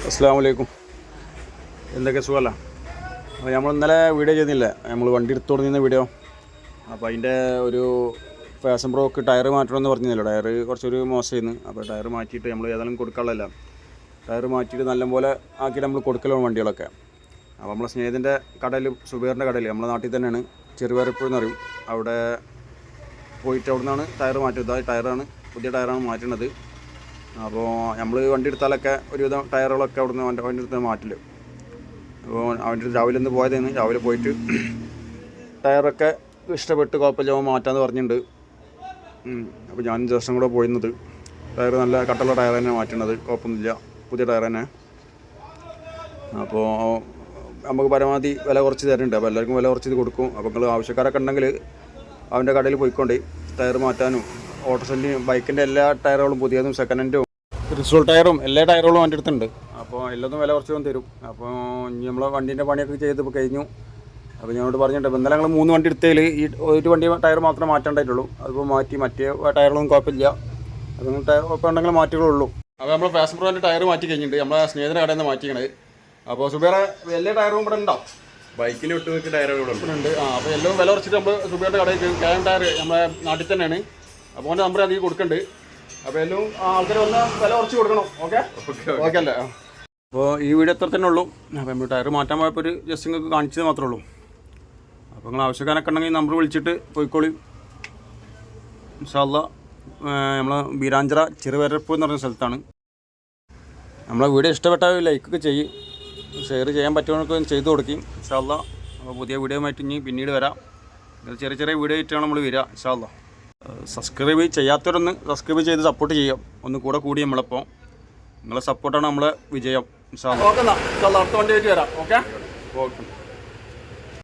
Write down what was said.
അസ്സലാമു അലൈക്കും. എന്തൊക്കെ സുഖമല്ല? അപ്പോൾ നമ്മൾ ഇന്നലെ വീഡിയോ ചെയ്തില്ലേ, നമ്മൾ വണ്ടി എടുത്തു തുടങ്ങിയ വീഡിയോ. അപ്പോൾ അതിൻ്റെ ഒരു ഫാഷൻ പ്രോക്ക് ടയർ മാറ്റണമെന്ന് പറഞ്ഞില്ലല്ലോ. ടയർ കുറച്ചൊരു മോശമായിരുന്നു. അപ്പോൾ ടയർ മാറ്റിയിട്ട് നമ്മൾ ഏതായാലും കൊടുക്കാനുള്ളതല്ല, ടയർ മാറ്റിയിട്ട് നല്ലപോലെ ആക്കിയിട്ട് നമ്മൾ കൊടുക്കലാണ് വണ്ടികളൊക്കെ. അപ്പോൾ നമ്മളെ സ്നേഹത്തിൻ്റെ കടയിൽ, സുബൈറിൻ്റെ കടയിൽ, നമ്മുടെ നാട്ടിൽ തന്നെയാണ്, ചെറുപേരപ്പ് എന്ന് പറയും. അവിടെ പോയിട്ട് അവിടെ നിന്നാണ് ടയർ മാറ്റുന്നത്. ടയറാണ്, പുതിയ ടയറാണ് മാറ്റുന്നത്. അപ്പോൾ നമ്മൾ വണ്ടി എടുത്താലൊക്കെ ഒരുവിധം ടയറുകളൊക്കെ അവിടെ നിന്ന് വണ്ടി എടുത്ത് മാറ്റില്ല. അപ്പോൾ അവൻ്റെ രാവിലെ ഒന്ന് പോയതായിരുന്നു. രാവിലെ പോയിട്ട് ടയറൊക്കെ ഇഷ്ടപ്പെട്ട് കുഴപ്പമില്ല മാറ്റാമെന്ന് പറഞ്ഞിട്ടുണ്ട്. അപ്പോൾ ഞാൻ ദിവസം കൂടെ പോയിരുന്നത്. ടയർ നല്ല കട്ടുള്ള ടയർ തന്നെ മാറ്റുന്നത്, കുഴപ്പമൊന്നുമില്ല, പുതിയ ടയർ തന്നെ. അപ്പോൾ നമുക്ക് പരമാവധി വില കുറച്ച് തരുന്നുണ്ട്. അപ്പോൾ എല്ലാവർക്കും വില കുറച്ച് ഇത് കൊടുക്കും. അപ്പോൾ നിങ്ങൾ ആവശ്യക്കാരൊക്കെ ഉണ്ടെങ്കിൽ അവൻ്റെ കടയിൽ പോയിക്കൊണ്ടേ ടയർ മാറ്റാനും ഓട്ടോസെല്ലിനും ബൈക്കിൻ്റെ എല്ലാ ടയറുകളും പുതിയതും സെക്കൻഡ് ഹാൻഡും റിസോൾ ടയറും എല്ലാ ടയറുകളും എൻ്റെ അടുത്തുണ്ട്. അപ്പോൾ എല്ലാതും വില കുറച്ച് തരും. അപ്പോൾ ഇനി നമ്മൾ വണ്ടീൻ്റെ പണിയൊക്കെ ചെയ്ത് ഇപ്പോൾ കഴിഞ്ഞു. അപ്പോൾ ഞാനോട് പറഞ്ഞിട്ടുണ്ട്, ഇന്നലെ ഞങ്ങൾ 3 വണ്ടി എടുത്തതിൽ ഈ ഒരു വണ്ടി ടയർ മാത്രമേ മാറ്റാണ്ടായിട്ടുള്ളൂ. അതിപ്പോൾ മാറ്റി, മറ്റേ ടയറുകളൊന്നും കുഴപ്പമില്ല. അതൊന്നും ടയർ കുഴപ്പമുണ്ടെങ്കിൽ മാറ്റുകളുള്ളൂ. അപ്പോൾ നമ്മൾ ഫാഷൻ പ്രോൻ്റെ ടയർ മാറ്റി കഴിഞ്ഞിട്ടുണ്ട്. നമ്മളെ സ്നേഹിതൻ്റെ കടയിൽ നിന്ന് മാറ്റിക്കണത്. അപ്പോൾ സുബേറെ എല്ലാ ടയറും ഇവിടെ ഉണ്ടാവും, ബൈക്കിന് ഒട്ടുമിക്ക ടയറുകൾ ഉണ്ട്. അപ്പോൾ എല്ലാം വില കുറച്ചിട്ട് നമ്മൾ സുബേറിൻ്റെ കടയിൽ KM ടയർ നമ്മുടെ നാട്ടിൽ തന്നെയാണ്. അപ്പോൾ അവൻ്റെ നമ്പർ അധികം കൊടുക്കുന്നുണ്ട്. അപ്പോൾ എല്ലാം ആൾക്കാർ വന്ന് വില കുറച്ച് കൊടുക്കണം. ഓക്കെ അല്ലേ? അപ്പോൾ ഈ വീഡിയോ എത്ര തന്നെ ഉള്ളൂ. അപ്പോൾ നമ്മൾ ടയർ മാറ്റാൻ പോയപ്പോൾ ഒരു ജസ്റ്റ് നിങ്ങൾക്ക് കാണിച്ചത് മാത്രമേ ഉള്ളൂ. അപ്പോൾ നിങ്ങൾ ആവശ്യക്കാരൊക്കെ ഉണ്ടെങ്കിൽ നമ്പർ വിളിച്ചിട്ട് പോയിക്കോളി. ഇൻഷാ അല്ലാ. നമ്മൾ ബീരാഞ്ചിറ ചെറുപേരപ്പ് എന്ന് പറഞ്ഞ സ്ഥലത്താണ്. നമ്മളെ വീഡിയോ ഇഷ്ടപ്പെട്ടാൽ ലൈക്കൊക്കെ ചെയ്യും, ഷെയർ ചെയ്യാൻ പറ്റുന്നവർക്ക് ചെയ്ത് കൊടുക്കും. ഇൻഷാ അല്ലാ. അപ്പോൾ പുതിയ വീഡിയോ ആയിട്ട് ഇനി പിന്നീട് വരാം. ചെറിയ ചെറിയ വീഡിയോ ആയിട്ടാണ് നമ്മൾ വരിക. ഇൻഷാ അല്ലാ. സബ്സ്ക്രൈബ് ചെയ്യാത്തവരൊന്ന് സബ്സ്ക്രൈബ് ചെയ്ത് സപ്പോർട്ട് ചെയ്യാം. ഒന്ന് കൂടെ കൂടി നമ്മളിപ്പോൾ നിങ്ങളെ സപ്പോർട്ടാണ് നമ്മളെ വിജയം. ഇൻഷാ അല്ലാ. ഓക്കെ, അടുത്ത വണ്ടി ആയിട്ട് വരാം. ഓക്കെ.